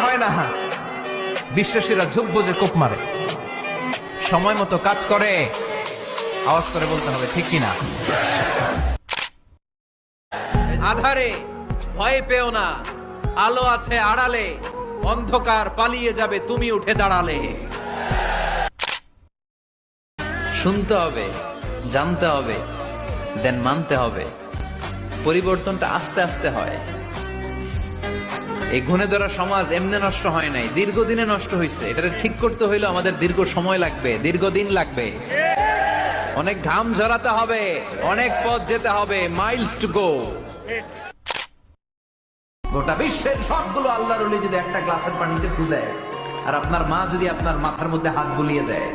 হয় না, বিশ্বাসীরা ঝুঁকবো যে কোপ মারে। সময় মতো কাজ করে, আওয়াজ করে বলতে হবে ঠিক কিনা। আধারে ভয় পেও না, আলো আছে আড়ালে, অন্ধকার পালিয়ে যাবে তুমি উঠে দাঁড়ালে। শুনতে হবে, জানতে হবে, দেন মানতে হবে। পরিবর্তনটা আস্তে আস্তে হয়। এই ঘুণে ধরা সমাজ এমনি নষ্ট হয় নাই, দীর্ঘদিনে নষ্ট হয়েছে। এটা ঠিক করতে হইলে আমাদের দীর্ঘ সময় লাগবে, দীর্ঘদিন লাগবে, অনেক ঘাম ঝরাতে হবে, অনেক পথ যেতে হবে, মাইলস টু গো। গোটা বিশ্বের সবগুলো আল্লাহর ওলি যদি একটা গ্লাসের পানিতে ফু দেয়, আর আপনার মা যদি আপনার মাথার মধ্যে হাত বুলিয়ে দেয়,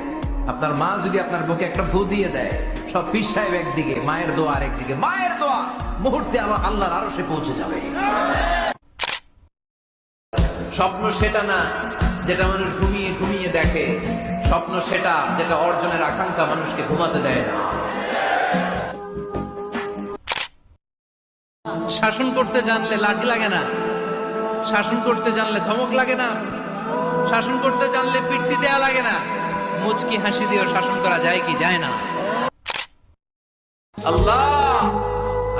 আপনার মা যদি আপনার বুকে একটা ফু দিয়ে দেয়, সব পীর সাহেব একদিকে, মায়ের দোয়া আরেকদিকে। মায়ের দোয়া মুহূর্তে আল্লাহর আরশে পৌঁছে যাবে। স্বপ্ন সেটা না যেটা মানুষ ঘুমিয়ে ঘুমিয়ে দেখে, স্বপ্ন সেটা যেটা অর্জনের আকাঙ্ক্ষা মানুষকে ঘুমাতে দেয় না। শাসন করতে জানলে লাঠি লাগে না, শাসন করতে জানলে ধমক লাগে না, শাসন করতে জানলে পিট্টি দেয়া লাগে না, মুচকি হাসি দিয়েও শাসন করা যায় কি যায় না। আল্লাহ,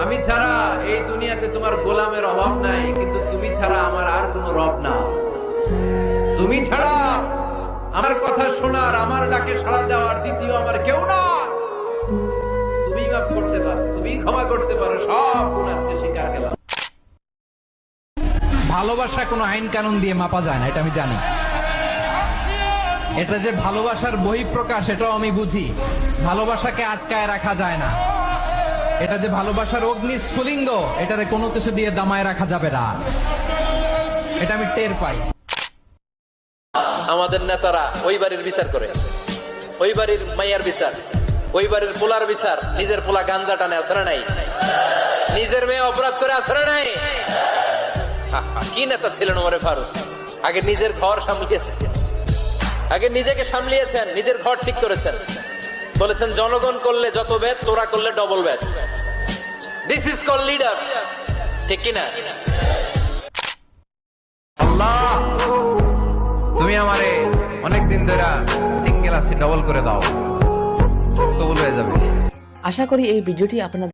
আমি ছাড়া এই দুনিয়াতে তোমার গোলামের অভাব নাই, কিন্তু তুমি ছাড়া আমার আর কোনো রব না। তুমি ছাড়া আমার কথা শোনার, আমার ডাকে সাড়া দেওয়ার দ্বিতীয় আমার কেউ না। তুমি মাফ করতে পারো, তুমি ক্ষমা করতে পারো, সব গুণ আজকে স্বীকার করলাম। ভালোবাসা কোনো আইন কানুন দিয়ে মাপা যায় না, এটা আমি জানি। এটা যে ভালোবাসার বহিঃপ্রকাশ, এটাও আমি বুঝি। ভালোবাসাকে আটকায় রাখা যায় না। এটা যে ভালোবাসার অগ্নি স্ফুলিঙ্গ, এটারে কোনো কিছু দিয়ে দামায় রাখা যাবে না, এটা আমি টের পাই। আমাদের নেতারা ওই বাড়ির বিচার করে, ওই বাড়ির মাইয়ার বিচার, ওই বাড়ির পোলার বিচার, নিজের পোলা গাঞ্জা টানে আসরে নাই, নিজের মেয়ে অপরাধ করে আসরে নাই। কি নেতা ছিলেন ওমরে ফারুক! আগে নিজের ঘর সামলিয়েছেন, আগে নিজেকে সামলিয়েছেন, নিজের ঘর ঠিক করেছেন। বলেছেন জনগণ করলে যত ব্যাট, তোরা করলে double bat. This is call leader, ঠিক কিনা? আল্লাহ, তুমি আমারে অনেকদিন ধরে সিঙ্গেল আছি, ডবল করে দাও, কবুল হয়ে যাবে। আশা করি এই ভিডিওটি আপনাদের